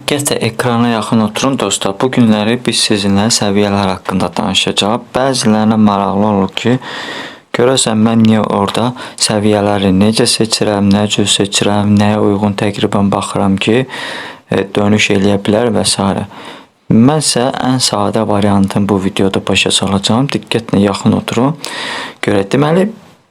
Diqqətlə ekrana yaxın oturun dostlar. Bu günləri biz sizinlə səviyyələr haqqında danışacağıq. Bəzilərinə maraqlı olur ki, görəsən mən niyə orada səviyyələri necə seçirəm, nə cür seçirəm, nəyə uyğun təqribən baxıram ki, dönüş eləyə bilər və s. Mən isə ən sadə variantını bu videoda başa salacağım. Diqqətlə yaxın oturun. Deməli,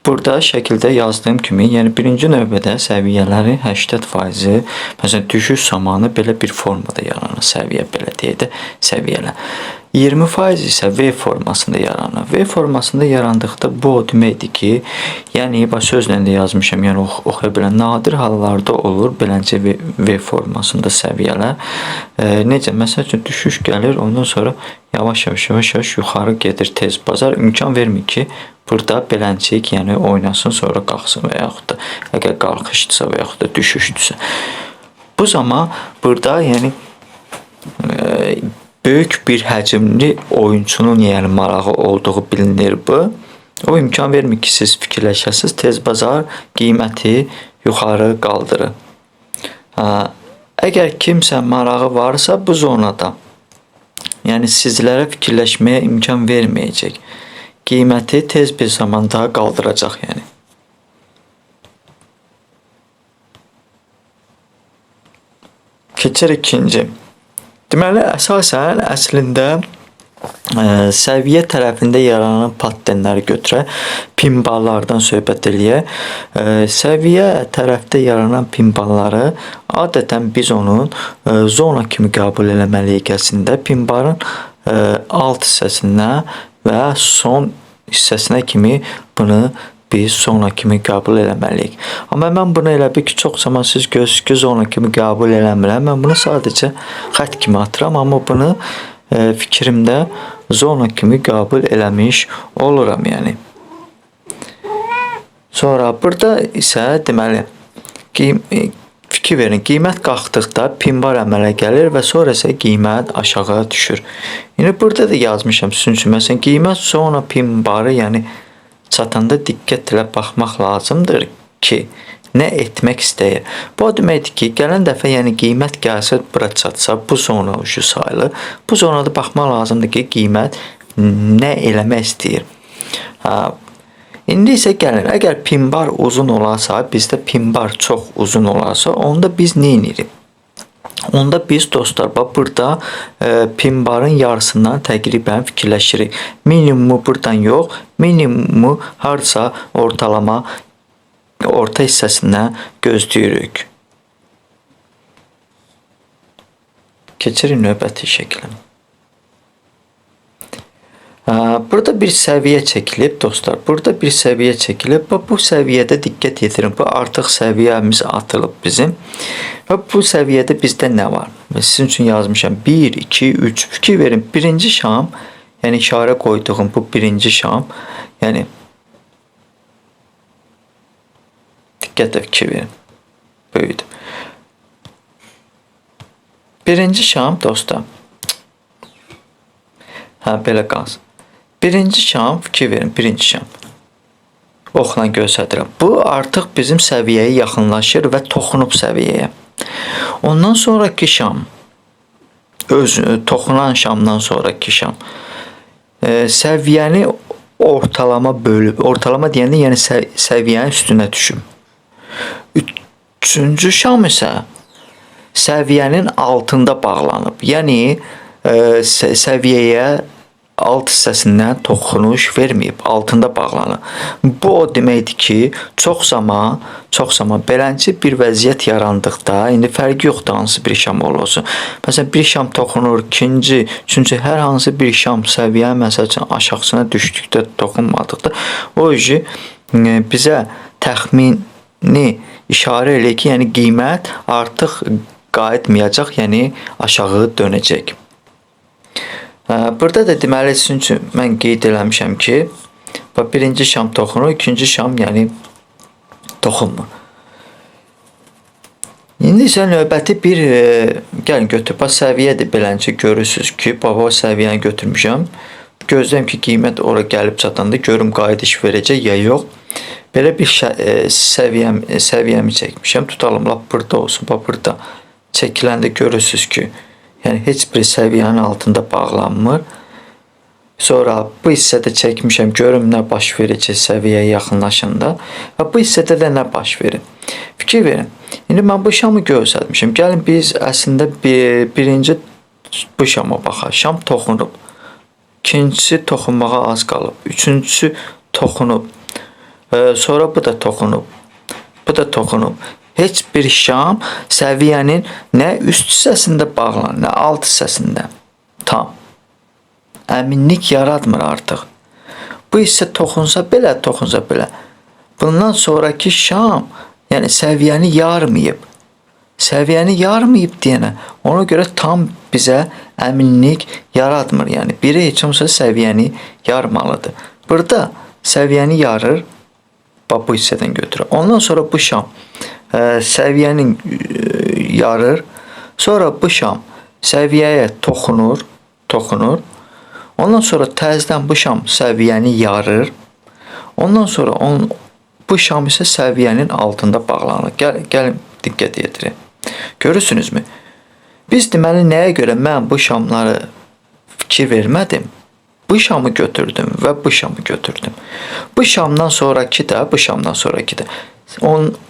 burada şəkildə yazdığım kimi, yəni birinci növbədə səviyyələri 80%, məsələn düşüş zamanı belə bir formada yaranır. Səviyyə belə deyək də səviyyələr. 20% isə V formasında yaranır. V formasında yarandıqda bu o deməkdir ki, yəni sözlə də yazmışam, yəni oxuya bilən nadir hallarda olur beləncə V formasında səviyyələr. Necə? Məsəl üçün düşüş gəlir, ondan sonra yavaş-yavaş yuxarı gedir tez bazar. İmkan vermir ki, burada beləncik, yəni oynasın, sonra qalxsın və yaxud da əgər qalxışdırsa və yaxud da düşüşdürsə. Bu zaman burada yəni böyük bir həcmli oyunçunun yəni marağı olduğu bilinir bu. O imkan vermir ki, siz fikirləşəsiniz, tez bazar qiyməti yuxarı qaldırır. Əgər kimsə marağı varsa bu zonada, yəni sizlərə fikirləşməyə imkan verməyəcək. Qiyməti tez bir zamanda qaldıracaq yəni. Keçir ikinci. Deməli, əsasən əslində səviyyə tərəfində yaranan pattenləri götürək, pinballardan söhbət eləyək. Səviyyə tərəfdə yaranan pinbalları adətən biz onun zona kimi qəbul eləməliyik əslində. Pinbalın alt hissəsinə və son hissəsinə kimi bunu biz zona kimi qəbul eləməliyik. Amma mən bunu elə bil ki, çox zaman siz görürsünüz ki, zona kimi qəbul eləmirəm. Mən bunu sadəcə xətt kimi atıram, amma bunu fikrimdə zona kimi qəbul eləmiş oluram yəni. Sonra burada isə deməli fikir verin, qiymət qalxdıqda pinbar əmələ gəlir və sonra isə qiymət aşağı düşür. Yəni burada da yazmışam sizin üçün, məsələn qiymət zona pinbarı yəni çatanda diqqətlə baxmaq lazımdır ki, nə etmək istəyir. Bu deməkdir ki, gələn dəfə yəni qiymət gəlsə, bura çatsa, bu zona ucu sayılır. Bu zonada baxmaq lazımdır ki, qiymət nə eləmək istəyir. İndi isə gəlin, əgər pinbar uzun olarsa, bizdə pinbar çox uzun olarsa, onda biz nə edirik? Onda biz dostlar, burada pinbarın yarısından təqribən fikirləşirik. Minimumu buradan yox, minimumu harca ortalama orta hissəsindən gözləyirik. Keçirik növbəti şəklə. Burada bir səviyyə çəkilib dostlar. Burada bir səviyyə çəkilib. Bu səviyyədə diqqət yetirin. Bu artıq səviyyəmiz atılıb bizim. Və bu səviyyədə bizdə nə var? Sizin üçün yazmışam. 1, 2, 3. Fikir verin. Birinci şam, yəni işarə qoyduğum bu birinci şam, yəni diqqətlə fikir verin. Böyüdü. Birinci şam dostlar. Belə qalsın. Birinci şam, fikir verin, birinci şam. Oxla göstərirəm. Bu artıq bizim səviyyəyə yaxınlaşır və toxunub səviyyəyə. Ondan sonraki şam, toxunan şamdan sonraki şam, səviyyəni ortalama bölüb, ortalama deyəndə yəni səviyyənin üstünə düşüm. Üçüncü şam isə səviyyənin altında bağlanıb. Yəni səviyyəyə alt hissəsindən toxunuş verməyib, altında bağlanır. Bu o deməkdir ki, çox zaman beləncə bir vəziyyət yarandıqda, indi fərqi yoxdur hansı bir şam olsun. Məsələn, bir şam toxunur, ikinci, üçüncü, hər hansı bir şam səviyyənin məsəl üçün aşağısına düşdükdə, toxunmadıqda, o bizə təxmini işarə eləyir ki, yəni qiymət artıq qayıtmayacaq, yəni aşağı dönəcək. Burada da deməli sizin üçün mən qeyd eləmişəm ki, birinci şam toxunur, ikinci şam yəni toxunmur. İndi isə növbəti bir gəlin götür. Səviyyədir beləncə görürsünüz ki, o səviyyəni götürmüşəm. Gözləyim ki, qiymət ora gəlib çatanda görüm qayıdış verəcək ya yox. Belə bir səviyyəmi çəkmişəm. Tutalım, lap burada olsun, burada çəkiləndə görürsünüz ki, yəni heç bir səviyyənin altında bağlanmır. Sonra bu hissədə çəkmişəm, görüm nə baş verəcək səviyyəyə yaxınlaşanda və bu hissədə də nə baş verir. Fikir verin. İndi mən bu şamı göstərmişəm. Gəlin biz əslində birinci bu şama baxaq. Şam toxunub. İkincisi toxunmağa az qalıb. Üçüncüsü toxunub. Sonra bu da toxunub. Bu da toxunub. Heç bir şam səviyyənin nə üst hissəsində bağlanır, nə alt hissəsində. Tam. Əminlik yaratmır artıq. Bu hissə toxunsa belə, toxunsa belə. Bundan sonraki şam, yəni səviyyəni yarmayıb. Səviyyəni yarmayıb deyənə, ona görə tam bizə əminlik yaratmır. Yəni biri heç olmasa səviyyəni yarmalıdır. Burada səviyyəni yarır, bax bu hissədən götürür. Ondan sonra bu şam səviyyəni yarır. Sonra bu şam səviyyəyə toxunur. Ondan sonra təzədən bu şam səviyyəni yarır. Ondan sonra bu şam isə səviyyənin altında bağlanır. Gəlin diqqət yetirin. Görürsünüzmü? Biz deməli nəyə görə mən bu şamları fikir vermədim? Bu şamı götürdüm və bu şamı götürdüm. Bu şamdan sonraki da, bu şamdan sonraki da.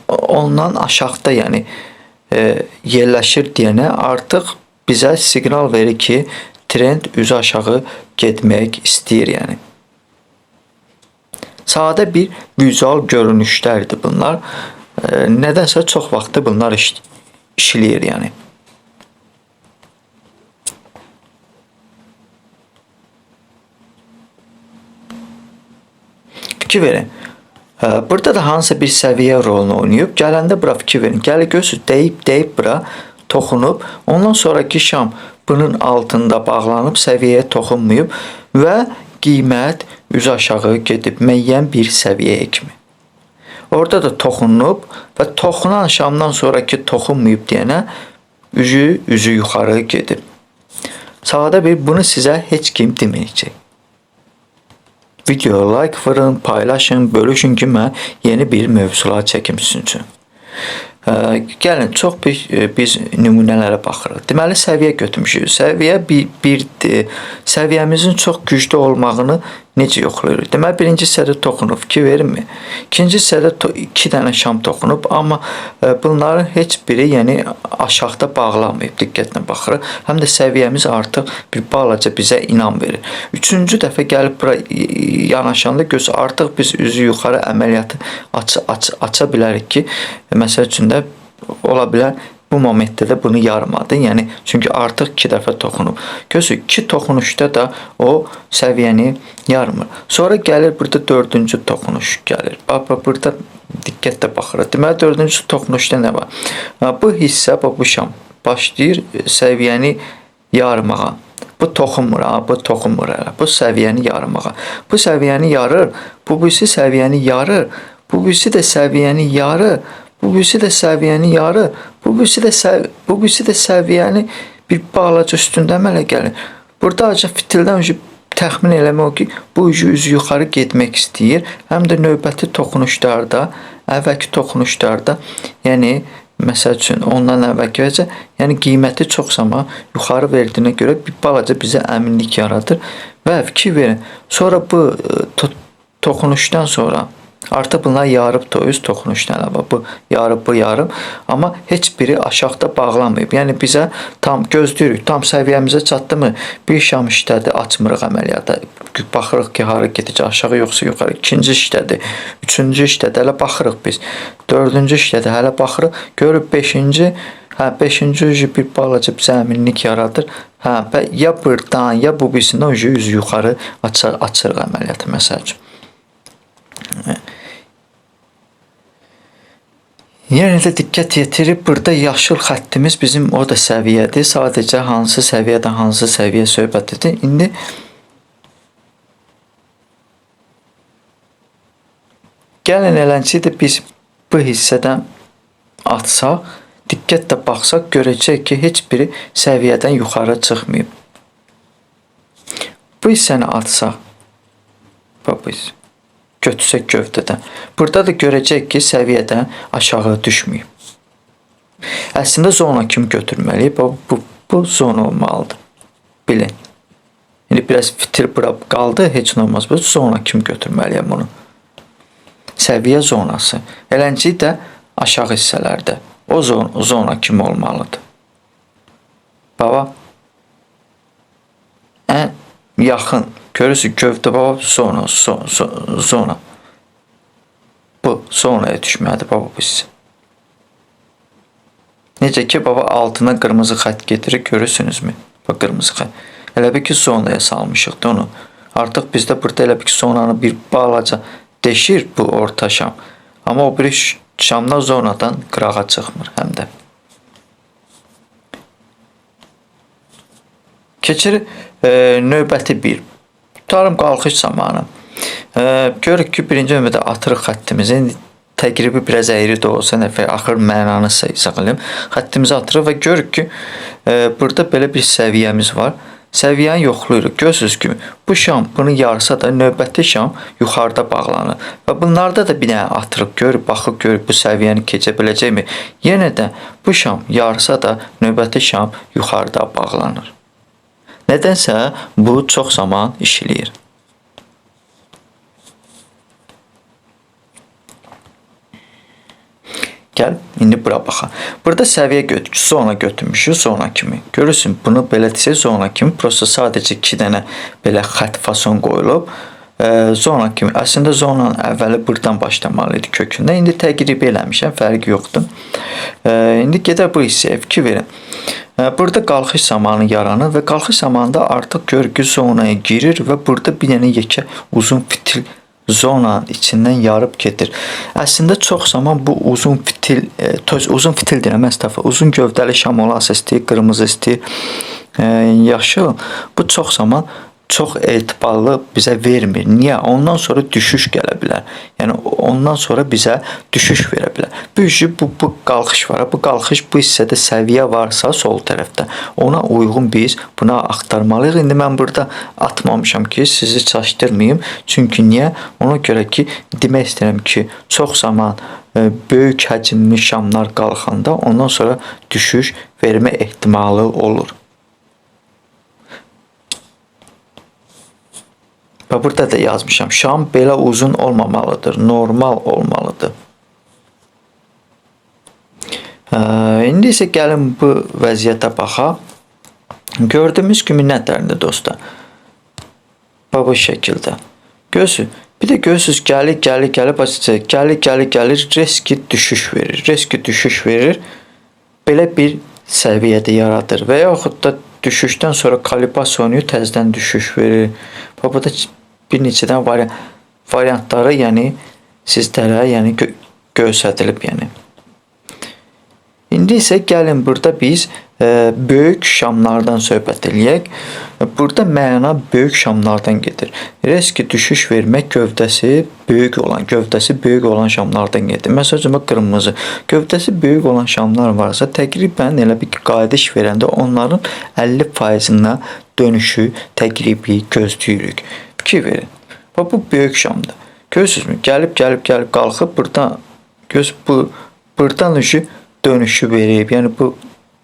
Ondan aşağıda, yəni yerləşir deyənə artıq bizə siqnal verir ki, trend üzü aşağı getmək istəyir, yəni. Sadə bir vizual görünüşlərdir bunlar. Nədənsə çox vaxtı bunlar işləyir, yəni. Fikir verin. Burada da hansısa bir səviyyə rolunu oynayıb. Gələndə bura fikir verin. Gəlir görürsünüz, deyib bura toxunub. Ondan sonraki şam bunun altında bağlanıb, səviyyəyə toxunmayıb və qiymət üzü aşağı gedib müəyyən bir səviyyəyə kimi. Orada da toxunub və toxunan şamdan sonraki toxunmayıb deyənə üzü yuxarı gedib. Sadə bir bunu sizə heç kim deməyəcək. Videoya like vurun, paylaşın, bölüşün ki, mən yeni bir mövzular çəkim sizin üçün. Gəlin, çox biz nümunələrə baxırıq. Deməli, səviyyə götürmüşük. Səviyyə birdir. Səviyyəmizin çox güclü olmağını necə yoxlayırıq? Deməli, birinci hissədə toxunub, fikir verirmi? İkinci hissədə 2 dənə şam toxunub, amma bunların heç biri yəni aşağıda bağlanmayıb. Diqqətlə baxırıq. Həm də səviyyəmiz artıq bir balaca bizə inam verir. Üçüncü dəfə gəlib bura yanaşanda göz artıq biz üzü yuxarı əməliyyatı aça bilərik ki, məsəl üçün də ola bilər bu momentdə də bunu yarmadı. Yəni çünki artıq 2 dəfə toxunub. Görürsüz, 2 toxunuşda da o səviyyəni yarmır. Sonra gəlir burada 4-cü toxunuş gəlir. Bax burada diqqətlə baxırıq. Deməli 4-cü toxunuşda nə var? Bu hissə, bu şam başlayır səviyyəni yarmağa. Bu toxunmur, bu toxunmur hələ. Bu səviyyəni yarmağa. Bu səviyyəni yarır, bu birisi səviyyəni yarır, bu birisi də səviyyəni yarır. Bu birisi də səviyyəni yarır, bu birisi də səviyyəni bir balaca üstündə əmələ gəlir. Burada acı fitildən təxmin eləmək o ki, bu üzü yuxarı getmək istəyir. Həm də növbəti toxunuşlarda, əvvəlki toxunuşlarda, yəni məsəl üçün ondan əvvəlki vəcə, yəni qiyməti çox zaman yuxarı verdiyinə görə bir balaca bizə əminlik yaradır və fikir verin. Sonra bu toxunuşdan sonra artıq bunlar yarıb öz toxunuşdan əvvəl. Bu yarıb, bu yarıb. Amma heç biri aşağıda bağlanmayıb. Yəni bizə tam gözləyirik. Tam səviyyəmizə çatdı mı? Bir şam işlədi, açmırıq əməliyyata. Baxırıq ki, hara gedəcək, aşağı yoxsa yuxarı. İkinci işlədi, üçüncü işlədi, hələ baxırıq biz. Dördüncü işlədi, hələ baxırıq. Görüb beşinci, beşinci bir balaca bizə əminlik yaradır. Ya buradan, ya bu birisindən üzü yuxarı açırıq əməliyyatı, məsəl üçün. Yenə də diqqət yetirib, burada yaşıl xəttimiz bizim o da səviyyədir. Sadəcə hansı səviyyədən hansı səviyyə söhbət edir. İndi gəlin eləncə də biz bu hissədən atsaq, diqqətlə baxsaq, görəcək ki, heç biri səviyyədən yuxarı çıxmayıb. Bu hissəni atsaq, biz götürsək gövdədən. Burada da görəcək ki, səviyyədən aşağı düşməyib. Əslində zona kimi götürməliyik. Bu zona olmalıdır. Bilin. İndi biraz fitil bura qaldı, heç nə olmaz. Bu zona kimi götürməliyəm bunu. Səviyyə zonası. Eləncə də aşağı hissələrdə. O zona kimi olmalıdır. Baba. Ən yaxın. Görürsün gövdə baba zona. Bu zonaya düşməlidir baba bu hissə. Necə ki baba altına qırmızı xətt getirir, görürsünüzmü? Bax qırmızı xətt. Elə bir ki zonaya salmışıq da onu. Artıq bizdə burada elə bir ki zonanı bir balaca deşir bu orta şam. Amma o bir şamlar zonadan qırağa çıxmır həm də. Keçir növbəti bir. Tutarım qalxış zamanı. Görürük ki birinci növbədə atırıq xəttimizi. Təqribi biraz əyri də olsa, axır mənanı sağlayım. Xəttimizi atırıq və görürük ki, burada belə bir səviyyəmiz var. Səviyyəni yoxlayırıq. Görürsünüz ki, bu şam bunu yarısa da növbəti şam yuxarıda bağlanır. Və bunlarda da bir dənə atırıq, görürük, baxıb görürük bu səviyyəni keçə biləcəkmi? Yenə də bu şam yarısa da növbəti şam yuxarıda bağlanır. Nədənsə bu çox zaman işləyir. Gəl, indi bura baxaq. Burada səviyyə zona götürmüşük, zona kimi. Görürsün, bunu belə desək, zona kimi. Prosta sadəcə 2 dənə belə xətt fason qoyulub. Zona kimi. Əslində zonanın əvvəli buradan başlamalı idi kökündə. İndi təqribi eləmişəm, fərqi yoxdur. İndi gedək bu hissəyə fikir verin. Burada qalxış zamanı yaranır və qalxış zamanında artıq görürük ki, zonaya girir və burada bir dənə yekə uzun fitil zonanın içindən yarıb gedir. Əslində çox zaman bu uzun fitil, uzun fitil deyirəm, uzun gövdəli şam olası istəyir, qırmızı istəyir, yaşıl. Bu çox zaman çox etibarlı bizə vermir. Niyə? Ondan sonra düşüş gələ bilər. Yəni ondan sonra bizə düşüş verə bilər. Bu qalxış var. Bu qalxış bu hissədə səviyyə varsa sol tərəfdə ona uyğun biz buna axtarmalıyıq. İndi mən burada atmamışam ki, sizi çaşdırmayım. Çünki niyə? Ona görə ki, demək istəyirəm ki, çox zaman böyük həcmli şamlar qalxanda ondan sonra düşüş vermə ehtimalı olur. Və burada da yazmışam. Şam belə uzun olmamalıdır. Normal olmalıdır. İndi isə gəlin bu vəziyyətə baxaq. Gördüyümüz kimi nətərdir dostlar? Bu şəkildə. Görürsünüz. Bir də görürsünüz gəlir, riski düşüş verir. Riski düşüş verir. Belə bir səviyyədə yaradır. Və yaxud da düşüşdən sonra kalibrasiya təzədən düşüş verir. Burada bir neçədən variantları, yəni sizlərə göstərilib, yəni. İndi isə gəlin burada biz böyük şamlardan söhbət eləyək. Burada məna böyük şamlardan gedir. Riski düşüş vermək gövdəsi böyük olan şamlardan gedir. Məsələn, qırmızı. Gövdəsi böyük olan şamlar varsa, təqribən elə bir qayıdış verəndə onların 50%-ına dönüşü təqribi gözləyirik. Fikir verin. Bu böyük şamdır. Görürsünüzmü? Gəlib qalxıb buradan dönüşü verib. Yəni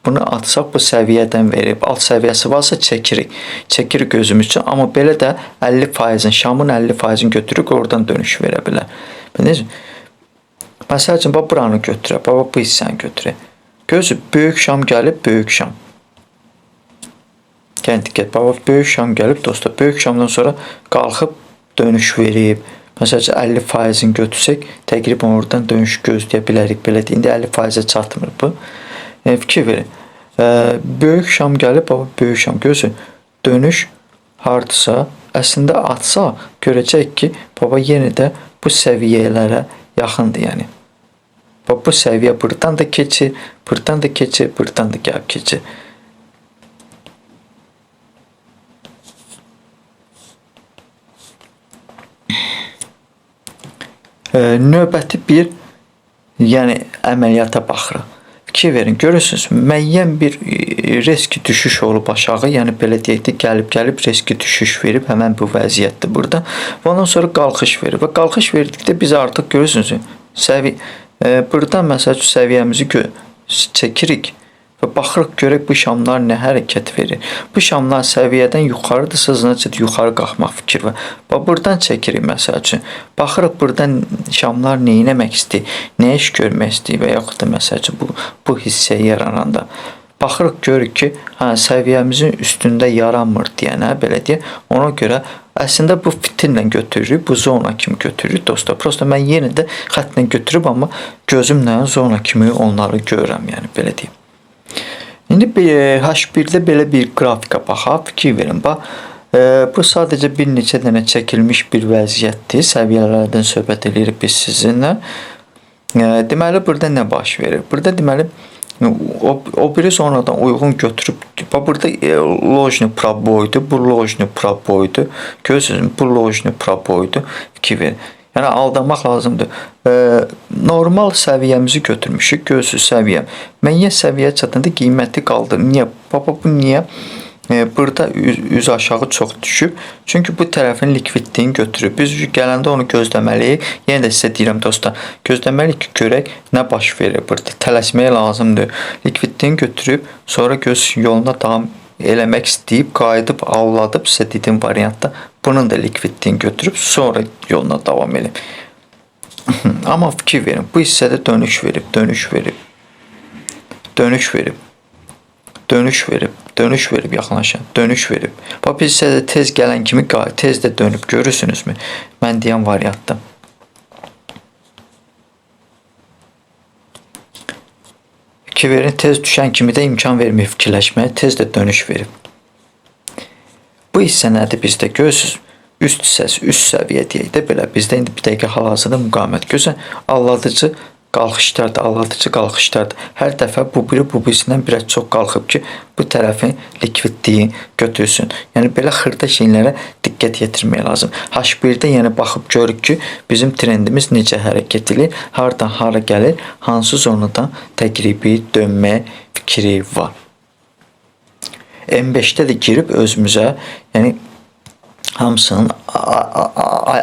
bunu atsaq bu səviyyədən verib. Alt səviyyəsi varsa çəkirik gözümüz üçün. Amma belə də 50%-in, şamın 50%-ini götürürük, oradan dönüş verə bilər. Məsəl üçün, buranı götürək, bu hissəni götürək. Görürsünüz, böyük şam gəlib, böyük şam. Gəlin diqqət, böyük şam gəlib dostlar. Böyük şamdan sonra qalxıb dönüş verib. Məsələn, 50%-ini götürsək, təqribən oradan dönüş gözləyə bilərik. Belə deyək, indi 50%-ə çatmır bu. Fikir verin. Böyük şam gəlib, böyük şam. Görürsün, dönüş hardasa, əslində atsa, görəcək ki, yenə də bu səviyyələrə yaxındır, yəni. Bu səviyyə buradan da keçir, buradan da keçir, buradan da gəlib keçir. Növbəti bir, yəni əməliyyata baxırıq. Fikir verin, görürsünüz, müəyyən bir riski düşüş olub aşağı, yəni belə deyək də gəlib riski düşüş verib, həmən bu vəziyyətdir burada. Və ondan sonra qalxış verir və qalxış verdikdə biz artıq görürsünüz, buradan məsəl üçün çəkirik və baxırıq görək bu şamlar nə hərəkət verir. Bu şamlar səviyyədən yuxarıdırsa necə yuxarı qalxmaq fikir var. Bax burdan çəkirik məsəl üçün. Baxırıq burdan şamlar nə etmək istəyir, nə iş görmək istəyir və yaxud da məsəl üçün bu hissəyə yarananda baxırıq görürük ki, səviyyəmizin üstündə yaranmır deyənə, belə deyək. Ona görə əslində bu fitillə götürürük, bu zona kimi götürürük dostlar. Prosta mən yenə də xəttlə götürüb, amma gözümlə zona kimi onları görürəm, yəni belə deyim. İndi H1-də belə bir qrafika baxaq, fikir verin. Bax, bu sadəcə bir neçə dənə çəkilmiş bir vəziyyətdir. Səviyyələrdən söhbət edirik biz sizinlə. Deməli, burada nə baş verir? Burada deməli, o biri sonradan uyğun götürüb, burada lojni proboydu, bu lojni proboydu, görürsünüz, bu lojni proboydu, fikir verin. Yəni aldanmaq lazımdır. Normal səviyyəmizi götürmüşük, görürsünüz səviyyə. Müəyyən səviyyəyə çatanda qiyməti qaldır. Niyə? Baba bu niyə? Burada üz aşağı çox düşüb. Çünki bu tərəfin likvidliyini götürüb. Biz gələndə onu gözləməliyik. Yenə də sizə deyirəm dostlar, gözləməliyik ki, görək nə baş verir burada. Tələsməyə lazımdır. Likvidliyini götürüb, sonra göz yoluna davam eləmək istəyib, qayıdıb, avladıb, sizə dediyim variantda bunun da likvidliyini götürüb, sonra yoluna davam edib. Amma fikir verin, bu hissədə dönüş verib, dönüş verib, dönüş verib, dönüş verib, dönüş verib yaxınlaşan, dönüş verib. Bax, biz hissədə tez gələn kimi tez də dönüb, görürsünüzmü? Mən deyən variantda. Fikir verin, tez düşən kimi də imkan vermir fikirləşməyə, tez də dönüş verib. Bu hissə nədir bizdə? Görürsünüz, üst hissəsi, üst səviyyə deyək də belə. Bizdə indi bir dəqiqə hal-hazırda müqavimət. Görürsən, alladıcı qalxışlardır, alladıcı qalxışlardır. Hər dəfə bu birisindən biraz çox qalxıb ki, bu tərəfin likvidliyi götürsün. Yəni, belə xırda şeylərə diqqət yetirmək lazım. H1-də yəni baxıb görürük ki, bizim trendimiz necə hərəkət edir, hardan hara gəlir, hansı zonadan təqribi dönmə fikri var. M5-də də girib özümüzə, yəni hamısının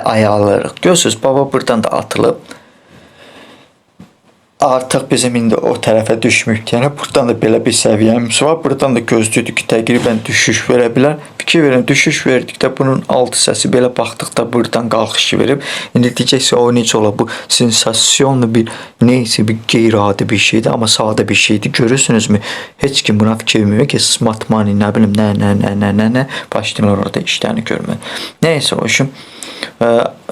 ayarlarıq. Görürsünüz, baba buradan da atılıb. Artıq bizim indi o tərəfə düşmük. Yəni, buradan da belə bir səviyyəmiz var. Buradan da gözlüydük ki, təqribən düşüş verə bilər. Fikir verin, düşüş verdikdə bunun alt hissəsi belə baxdıqda buradan qalxışı verib. İndi deyəcəksə, o necə ola? Bu sensasyonlu bir, neysə bir qeyri-adi bir şeydir, amma sadə bir şeydir. Görürsünüzmü? Heç kim buna fikir vermir ki, smart money, nə bilim, nə, başlayırlar orada işlərini görmək. Neysə, o işim.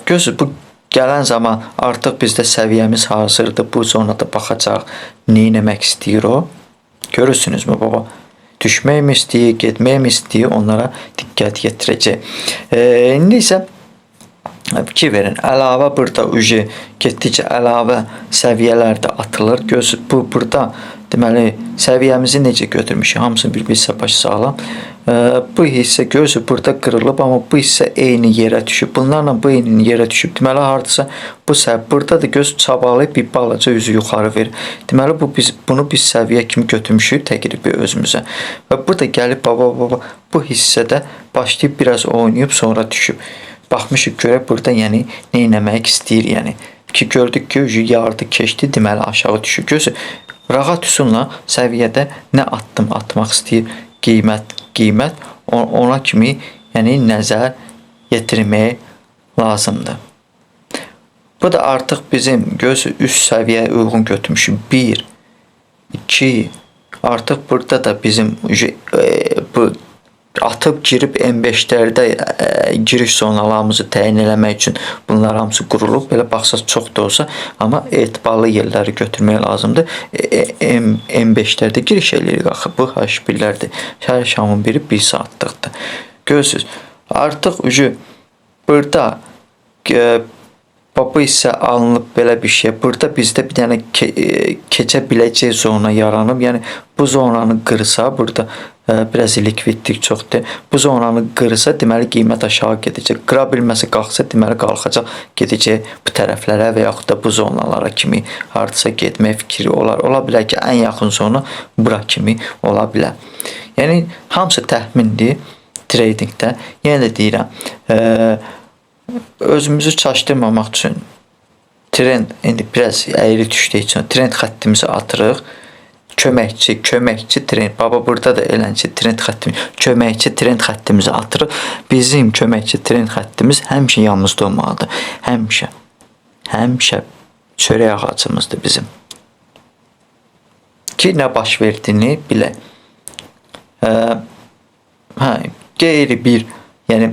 Görürsünüz, bu gələn zaman artıq bizdə səviyyəmiz hazırdır. Bu zonada baxacaq. Nə etmək istəyir o? Görürsünüzmü baba? Düşmək mi istəyir, getmək mi istəyir? Onlara diqqət yetirəcək. İndi isə fikir verin. Əlavə burada getdikcə əlavə səviyyələr də atılır. Görürsünüz, burada deməli səviyyəmizi necə götürmüşük? Hamısını bir-bir səpaş sağlam. Bu hissə görürsünüz burada qırılıb, amma bu hissə eyni yerə düşüb. Bunlarla bu eyni yerə düşüb. Deməli, hardasa burada da göz çabalayıb bir balaca üzü yuxarı verir. Deməli, bunu biz səviyyə kimi götürmüşük təqribi özümüzə. Və burada gəlib baba bu hissədə başlayıb biraz oynayıb sonra düşüb. Baxmışıq görək burada yəni nə etmək istəyir yəni. Ki gördük ki yardı keçdi, deməli aşağı düşür. Görürsünüz, rahat üsulla səviyyədə nə addım atmaq istəyir, qiymət ona kimi yəni nəzər yetirmək lazımdır. Bu da artıq bizim üst səviyyəyə uyğun götürmüşük. 1, 2, artıq burada da bizim bu atıb girib M5-lərdə giriş zonalarımızı təyin eləmək üçün bunlar hamısı qurulub. Belə baxsaq çox da olsa, amma etibarlı yerləri götürmək lazımdır. M5-lərdə giriş eləyirik axı. Bu H1-lərdir. Hər şamın biri 1 saatlıqdır. Görürsünüz, artıq burada bu hissə alınıb belə bir şey. Burada bizdə bir dənə keçə biləcək zona yaranıb. Yəni, bu zonanı qırsa, burada biraz likvidlik çoxdur. Bu zonanı qırsa, deməli qiymət aşağı gedəcək. Qıra bilməsə qalxsa, deməli qalxacaq, gedəcək bu tərəflərə və yaxud da bu zonalara kimi hardasa getmək fikri olar. Ola bilər ki, ən yaxın zona bura kimi ola bilər. Yəni, hamısı təxmindir tradingdə. Yenə də deyirəm, özümüzü çaşdırmamaq üçün trend indi biraz əyri düşdüyü üçün trend xəttimizi atırıq. köməkçi trend. Baba burada da elənçi trend xəttimi, köməkçi trend xəttimizi atırıq. Bizim köməkçi trend xəttimiz həmişə yanımızda olmalıdır. Həmişə. Həmişə çörək ağacımızdır bizim. Ki nə baş verdiyini bilək. Qeyri bir, yəni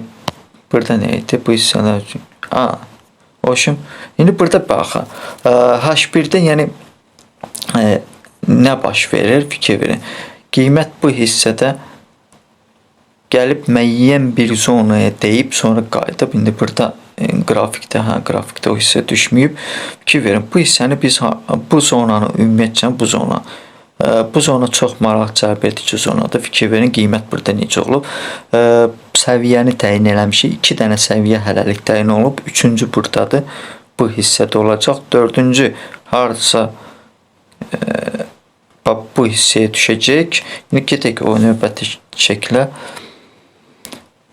burada nə idi bu hissələr üçün? Oşum, indi burada baxın. H1-də yəni nə baş verir, fikir verin. Qiymət bu hissədə gəlib müəyyən bir zonaya deyib, sonra qayıdıb. İndi burada qrafikdə o hissə düşməyib. Fikir verin, bu hissəni biz bu zonanı ümumiyyətcə bu zona çox maraq cəlb edici zonadır. Fikir verin, qiymət burada necə olub. Səviyyəni təyin eləmişik. 2 dənə səviyyə hələlik təyin olub. 3-cü buradadır. Bu hissədə olacaq. 4-cü hardasa bu hissəyə düşəcək. İndi gedək o növbəti şəklə.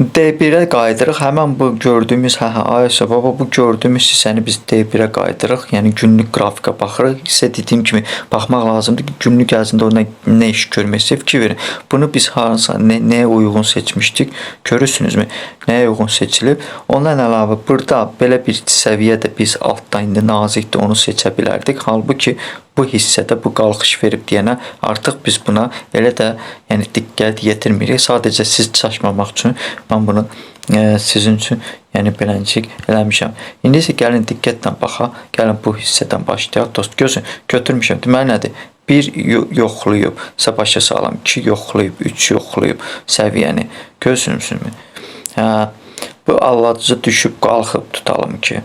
D1-ə qayıdırıq. Həmən bu gördüyümüz, ayəsə baba, bu gördüyümüz hissəni biz D1-ə qayıdırıq. Yəni günlük qrafika baxırıq. Sizə dediyim kimi baxmaq lazımdır ki, günlük ərzində o nə iş görməksə fikir verin. Bunu biz hansısa nəyə uyğun seçmişdik? Görürsünüzmü? Nəyə uyğun seçilib? Ondan əlavə burada belə bir səviyyədə biz altdan indi nazikdir, onu seçə bilərdik. Halbuki bu hissədə bu qalxış verib deyənə artıq biz buna elə də yəni diqqət yetirmirik. Sadəcə siz çaşmamaq üçün mən bunu sizin üçün yəni beləncik eləmişəm. İndi isə gəlin diqqətlə baxaq. Gəlin bu hissədən başlayaq. Dost gözün götürmüşəm. Deməli nədir? 1 yoxlayıb, başa salam. 2 yoxlayıb, 3 yoxlayıb səviyyəni. Gözünüzmü? Bu alladıcı düşüb qalxıb tutalım ki.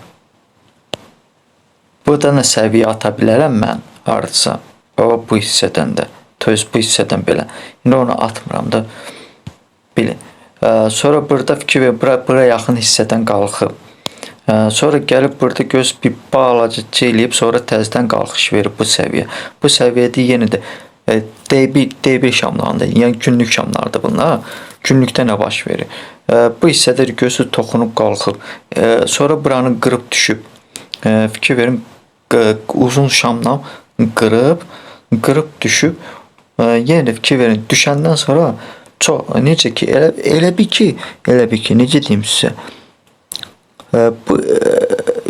Burada nə səviyyə ata bilərəm mən hardasa. Bu hissədən də. Bu hissədən belə. İndi onu atmıram da. Bilin. Sonra burada fikir verin, bura yaxın hissədən qalxıb. Sonra gəlib burada göz bir balaca eləyib, sonra təzədən qalxış verib bu səviyyə. Bu səviyyədə yenə də D1 şamlarında, yəni günlük şamlardır bunlar. Günlükdə nə baş verir? Bu hissədə gözü toxunub qalxıb. Sonra buranı qırıb düşüb. Fikir verin, uzun şamla qırıb düşüb. Yenə də fikir verin, düşəndən sonra çox necə ki elə bir ki necə deyim sizə, bu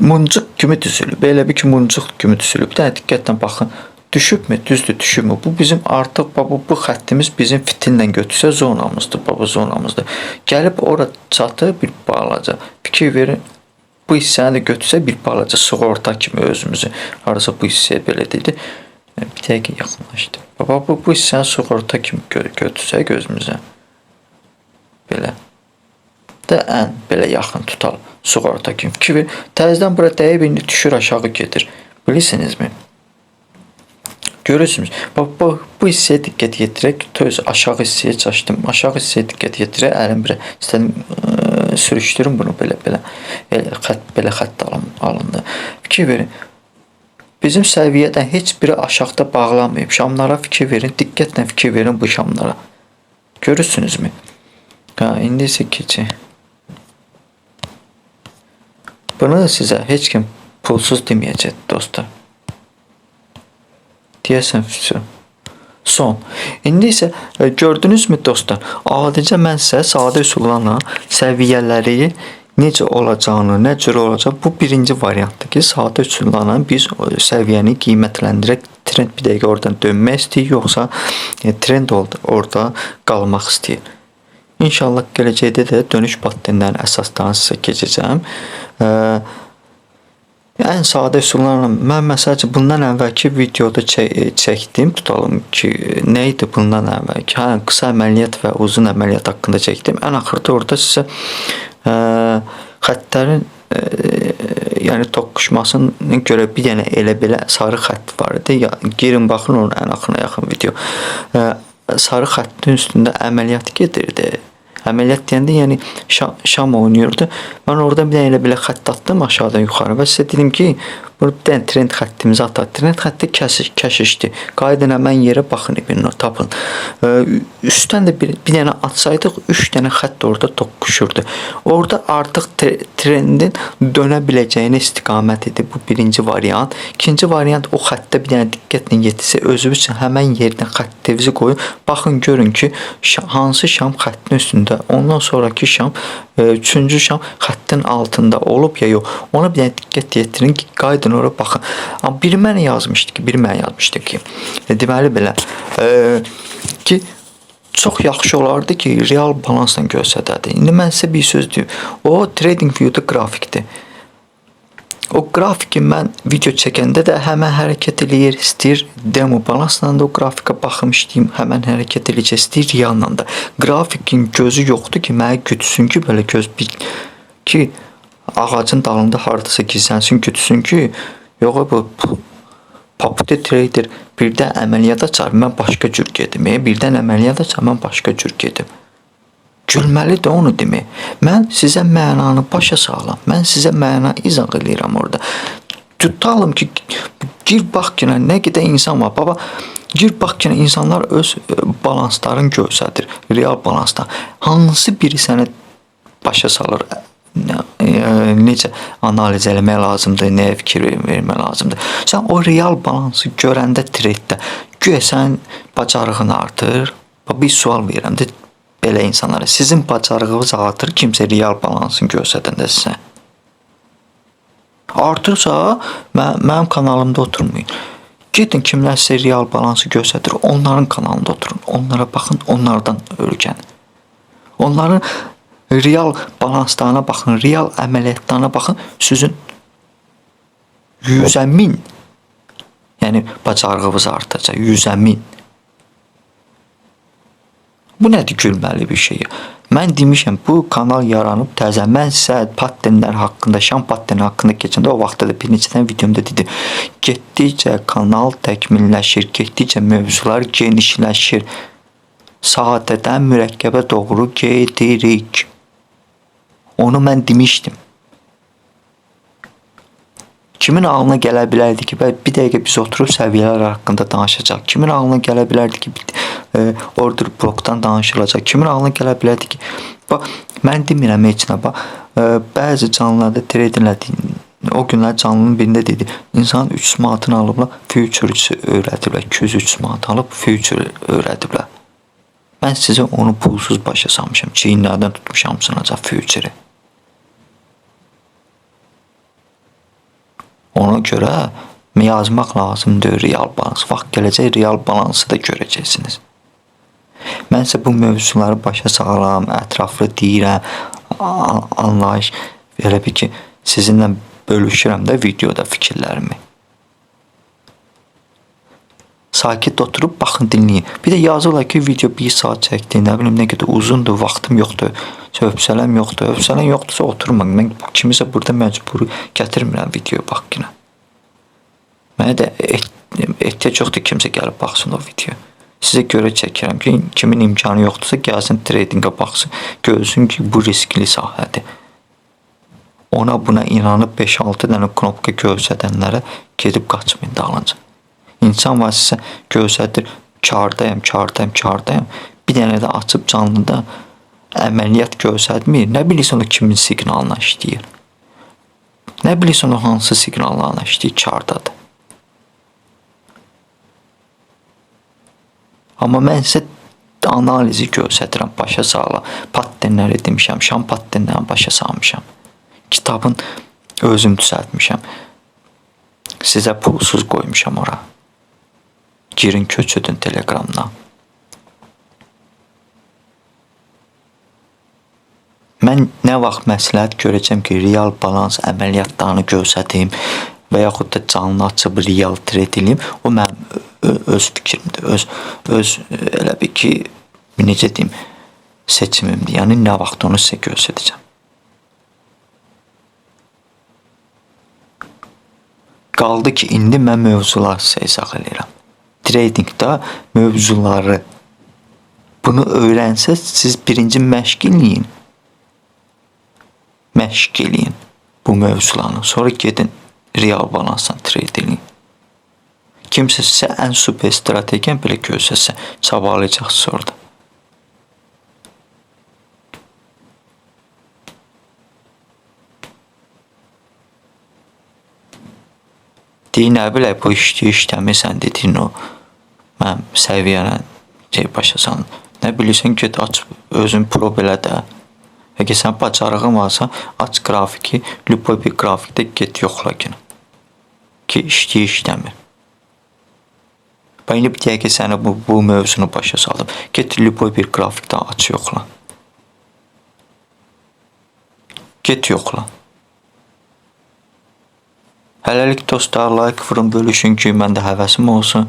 muncuq kimi düzülüb, elə bir ki muncuq kimi düzülüb. Bir dənə diqqətlə baxın, düşübmü, düzdür, düşübmü? Bu bizim artıq bu xəttimiz bizim fitillə götürsə zonamızdır, zonamızdır. Gəlib ora çatıb bir balaca. Fikir verin, bu hissəni də götürsə bir balaca sığorta kimi özümüzü harasa bu hissəyə belə dedi. Bir dəqiqə yaxınlaşdı. Bu hissəni sığorta kimi götürsə gözümüzə. Belə. Da ən belə yaxın tutalım. Sığorta kimi. Fikir verin. Təzədən bura dəyib indi düşür aşağı gedir. Bilirsinizmi? Görürsünüz. Bu hissəyə diqqət yetirək. Töz aşağı hissəyə çaşdım. Aşağı hissəyə diqqət yetirək. Əlim bir istədim sürüşdürün bunu belə. Belə xətt alındı. Fikir verin. Bizim səviyyədən heç biri aşağıda bağlanmayıb. Şamlara fikir verin. Diqqətlə fikir verin bu şamlara. Görürsünüzmü? İndi isə keçək. Bunu sizə heç kim pulsuz deməyəcək dostlar. Deyəsən son. İndi isə gördünüzmü dostlar? Adicə mən sizə sadə üsullarla səviyyələri necə olacağını, nə cür olacaq, bu birinci variantdır ki, sadə üsullarla biz səviyyəni qiymətləndirək. Trend bir dəqiqə oradan dönmək istəyir, yoxsa trend orada qalmaq istəyir. İnşallah gələcəkdə də dönüş patterndən əsaslarını sizə keçəcəm. Ən sadə üsullarla mən məsələn bundan əvvəlki videoda çəkdim, tutalım ki, nə idi bundan əvvəlki? Qısa əməliyyat və uzun əməliyyat haqqında çəkdim. Ən axırda orada sizə xəttlərin yəni toqquşmasına görə bir dənə elə belə sarı xətt var idi. Girin baxın onun ən axırına yaxın video. Sarı xəttin üstündə əməliyyat gedirdi. Əməliyyat deyəndə yəni şam oynayırdı. Mən orada bir dənə elə belə xətt atdım aşağıdan yuxarı və sizə dedim ki, Burada trend xəttimizi ataq. Trend xətti kəşişdir. Qayıdın həmən yerə baxın ibinə tapın. Üstdən də bir dənə atsaydıq 3 dənə xətt orada toqquşurdu. Orada artıq trendin dönə biləcəyinə istiqamət idi. Bu birinci variant. İkinci variant o xəttə bir dənə diqqətlə yetirsə özünüz üçün həmən yerdən xəttinizi qoyun. Baxın görün ki, hansı şam xəttin üstündə, ondan sonraki şam, üçüncü şam xəttin altında olub ya yox. Ona bir dənə diqqət yetirin ki, qayıdın ora baxın. Amma biri mənə yazmışdı ki, deməli belə ki, çox yaxşı olardı ki, real balansla göstərərdi. İndi mən sizə bir söz deyim. O TradingView'da qrafikdir. O grafiki mən video çəkəndə də həmən hərəkət eləyir, istəyir demo balansla da o qrafikə baxım işləyim, həmən hərəkət eləyəcək, istəyir realla da. Grafikin gözü yoxdur ki, mənə gütsün ki, belə göz ki, ağacın dalında hardasa gizlənsin, gütsün ki, yox bu Popular trader birdən əməliyyat açar, mən başqa cür gedim. Birdən əməliyyat açar, mən başqa cür gedim. Gülməli də onu demək. Mən sizə mənanı başa sağlam. Mən sizə məna izah eləyirəm orada. Tutalım ki, gir bax ki, nə qədər insan var. Baba, gir bax ki, insanlar öz balanslarını göstərir. Real balansdan. Hansı biri sənə başa salır? Necə analiz eləmək lazımdır, nəyə fikir vermək lazımdır. Sən o real balansı görəndə trenddə güya sənin bacarığın artır. Bir sual verirəm də belə insanlara. Sizin bacarığınız artır kimsə real balansını göstərəndə sizə. Artırsa mənim kanalımda oturmayın. Gedin kimlər sizə real balansı göstərir, onların kanalında oturun. Onlara baxın, onlardan öyrənin. Onların real balanslarına baxın, real əməliyyatlarına baxın, sizin 100'ə 1000, yəni bacarığınız artacaq, 100'ə 1000. Bu nədir gülməli bir şey? Mən demişəm, bu kanal yaranıb təzə. Mən sizə pattenlər haqqında, şam patteni haqqında keçəndə o vaxtda da bir neçədən videomda dedim. Getdikcə kanal təkmilləşir, getdikcə mövzular genişləşir. Sadədən mürəkkəbə doğru gedirik. Onu mən demişdim. Kimin ağlına gələ bilərdi ki, bir dəqiqə biz oturub səviyyələr haqqında danışacaq. Kimin ağlına gələ bilərdi ki, order blokdan danışılacaq. Kimin ağlına gələ bilərdi ki, mən demirəm heç nə, bəzi canlılarda trade elədi. O günlər canlının birində dedi, insan 3 manatını alıblar, future öyrədiblər. 203 manat alıb future öyrədiblər. Mən sizə onu pulsuz başa salmışam. Çiyinlərdən tutmuşam sınacaq future-i. Ona görə yazmaq lazımdır real balans. Vaxt gələcək real balansı da görəcəksiniz. Mən isə bu mövzuları başa sağlam, ətraflı deyirəm, anlayış elə bir ki, sizinlə bölüşürəm də videoda fikirlərimi. Sakit oturub baxın, dinləyin. Bir də yazırlar ki, video 1 saat çəkdi, nə bilim, nə qədər uzundur, vaxtım yoxdur, hövsələm yoxdur. Hövsələm yoxdursa oturmaq. Mən kimisə burada məcbur gətirmirəm videoya bax ki. Mənə də ehtiyac yoxdur kimsə gəlib baxsın o videoya. Sizə görə çəkirəm ki, kimin imkanı yoxdursa gəlsin tradingə baxsın, görsün ki, bu riskli sahədir. Ona buna inanıb 5-6 dənə knopka göstərənlərə gedib qaçmayın dalınca. İnsan var sizə göstərir, kardayım. Bir dənə də açıb canlıda əməliyyat göstərmir. Nə bilirsən o kimin siqnalına işləyir? Nə bilirsən o hansı siqnallarına işləyir kardadır? Amma mən sizə analizi göstərirəm, başa sağlam. Pattenləri demişəm, şam pattenlərini başa salmışam. Kitabın özüm düzəltmişəm. Sizə pulsuz qoymuşam ora. Girin köçüdün Telegramdan. Mən nə vaxt məsləhət görəcəm ki, real balans əməliyyatlarını göstərim və yaxud da canlı açıb real trade eləyim, o mənim öz fikrimdir, öz elə bir ki, necə deyim, seçimimdir. Yəni nə vaxt onu sizə göstərəcəm. Qaldı ki, indi mən mövzuları sizə izah edirəm. Tradingdə mövzuları bunu öyrənsəz, siz birinci məşq eləyin bu mövzularını. Sonra gedin real balansdan trade edin. Kimsə sizə ən super strategiyan belə göstərsə, çabalayacaqsınız orada. Deyin, nə bilək, bu işləmirsən dediyin o mənim səviyyənə başa salın. Nə bilirsən, get aç özün pro belə də. Əgər sən bacarığın varsa, aç qrafiki, lütfen bir grafikdə get yoxla ki işləmir. Ben bir deyək ki, sənə bu mövzunu başa saldım. Get lütfen bir grafikdə aç yoxla. Get yoxla. Hələlik dostlar, like vurun, bölüşün ki, məndə həvəsim olsun.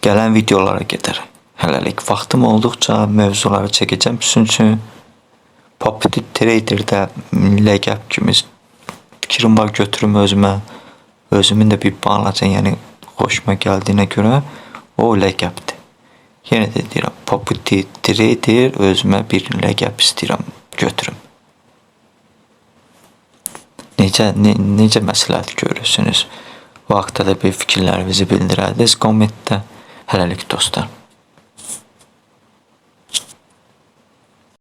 Gələn videolara gedər. Hələlik vaxtım olduqca mövzuları çəkəcəm sizin üçün. Puppet Trader'də ləqəb kimi fikrim var, götürüm özümə. Özümün də bir balaca, yəni xoşuma gəldiyinə görə o ləqəbdir. Yenə də deyirəm, Puppet Trader özümə bir ləqəb istəyirəm, götürüm. Necə məsləhət görürsünüz? Bu haqda da bir fikirlərinizi bildirərdiniz kommentdə. Hələlik dostlar.